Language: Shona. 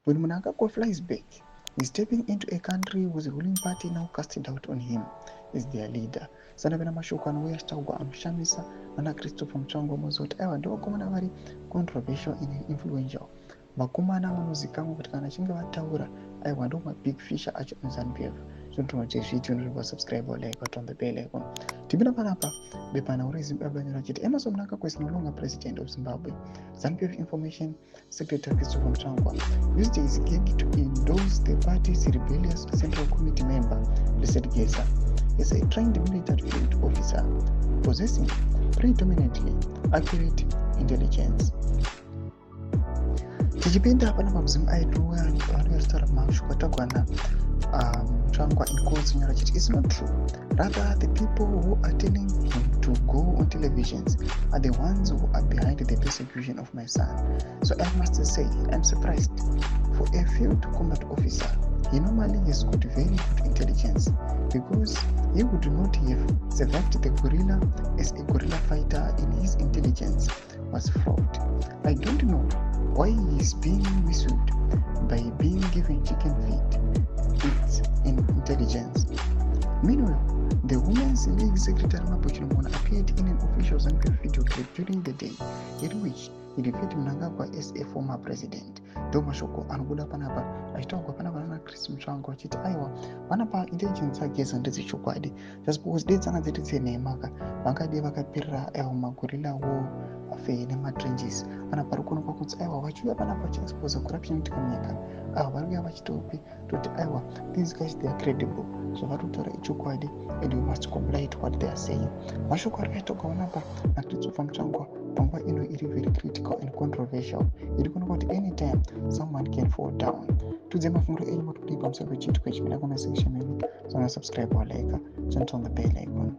When Mnangagwa flies back, he's stepping into a country whose ruling party now cast doubt on him as their leader. Sanavena mashoko anouya achitaurwa anoshamisa vana Christopher Mutsvangu muzoti aiwa ndovakomana vari controversial and influential, vakomana vanozikamwa kuti kana achinge vataura aiwa ndo mabig fisher acho muZANU-PF. Zvinotonoti zviti unoreva subscribe or like on the bell icon. Tipinda panapa bepanhau reZimbabwe rachiti Emmerson Mnangagwa is no longer president of Zimbabwe. ZANU-PF information secretary Christopher Mutsvangu used his gig to endorse the party's rebellious Central Committee member Blessed Gesa as a trained military field officer possessing predominantly accurate intelligence. Tichipinda panapa muzimu aidiwa anotaura mashoko atagwana Mutsvangu in quotes nyora chiti it's not true. Rather, the people who are telling him to go on televisions are the ones who are behind the persecution of my son. So I must say, I'm surprised. For a field combat officer, he normally has got very good intelligence because he would not have survived the guerrilla as a guerrilla fighter in his intelligence was fraud. I don't know why he is being whistled by being given chicken feet. It's in intelligence. Meanwhile, the Women's League Secretary Mabuchi Mona appeared in an official ZANU-PF video clip during the day in which he referred to Mnangagwa as a former president. Ndo mashoko anobuda panapa achitaurwa panapa nana Chris Mutsvangu achiti aiwa panapa intelligence yageza ndedzechokwadi. Just because detsana dzedu dzenhemaka vangade vakapirira aiwa magorilla war affair nematrenches panapa pari kuonekwa kuti aiwa vachiuya panapa vachiexpose corruption kuti munyika aiwa vari kuuya vachitopi toti aiwa these guys they are credible, so vatotaura ichokwadi and we must comply to what they are saying. Mashoko ari kuitogwa panapa naChristopher Mutsvangu panguva ino iri very critical and controversial. Iri kuonekwa kuti anytime someone can fall down. Tudze mafunguro enyu motodii pamusoro pechitiko ichi, mina comment section menu. So subscribe or like, turn on the bell icon.